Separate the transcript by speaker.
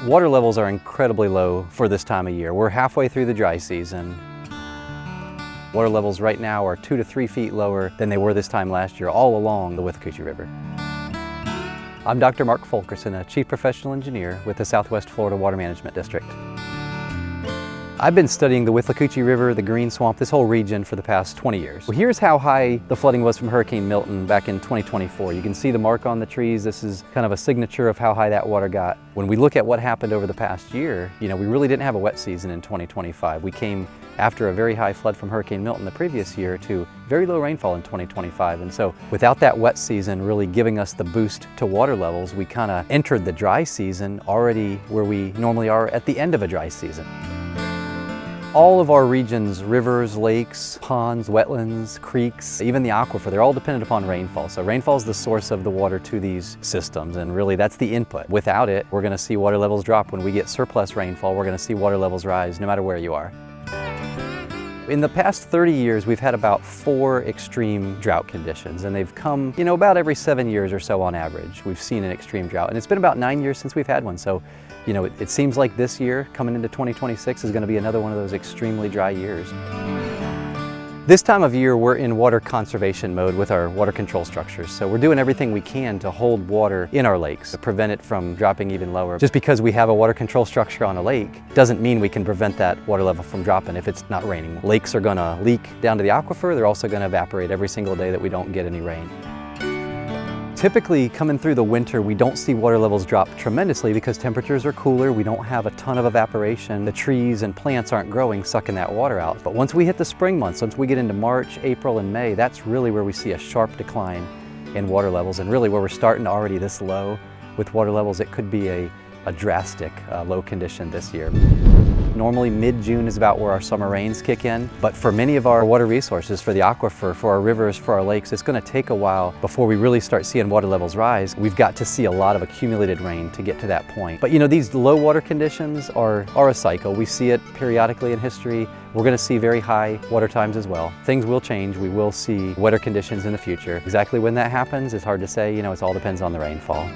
Speaker 1: Water levels are incredibly low for this time of year. We're halfway through the dry season. Water levels right now are 2 to 3 feet lower than they were this time last year, all along the Withlacoochee River. I'm Dr. Mark Fulkerson, a Chief Professional Engineer with the Southwest Florida Water Management District. I've been studying the Withlacoochee River, the Green Swamp, this whole region for the past 20 years. Well, here's how high the flooding was from Hurricane Milton back in 2024. You can see the mark on the trees. This is kind of a signature of how high that water got. When we look at what happened over the past year, we really didn't have a wet season in 2025. We came after a very high flood from Hurricane Milton the previous year to very low rainfall in 2025. And so without that wet season really giving us the boost to water levels, we kind of entered the dry season already where we normally are at the end of a dry season. All of our regions, rivers, lakes, ponds, wetlands, creeks, even the aquifer, they're all dependent upon rainfall. So rainfall is the source of the water to these systems, and really that's the input. Without it, we're going to see water levels drop. When we get surplus rainfall, we're going to see water levels rise no matter where you are. In the past 30 years, we've had about 4 extreme drought conditions, and they've come, about every 7 years or so on average. We've seen an extreme drought, and it's been about 9 years since we've had one. So, it seems like this year, coming into 2026, is going to be another one of those extremely dry years. This time of year, we're in water conservation mode with our water control structures. So we're doing everything we can to hold water in our lakes, to prevent it from dropping even lower. Just because we have a water control structure on a lake doesn't mean we can prevent that water level from dropping if it's not raining. Lakes are gonna leak down to the aquifer. They're also gonna evaporate every single day that we don't get any rain. Typically, coming through the winter, we don't see water levels drop tremendously because temperatures are cooler, we don't have a ton of evaporation, the trees and plants aren't growing, sucking that water out. But once we hit the spring months, once we get into March, April, and May, that's really where we see a sharp decline in water levels, and really where we're starting already this low with water levels, it could be a drastic low condition this year. Normally mid-June is about where our summer rains kick in, but for many of our water resources, for the aquifer, for our rivers, for our lakes, it's going to take a while before we really start seeing water levels rise. We've got to see a lot of accumulated rain to get to that point. But these low water conditions are a cycle. We see it periodically in history. We're going to see very high water times as well. Things will change. We will see wetter conditions in the future. Exactly when that happens, it's hard to say. It all depends on the rainfall.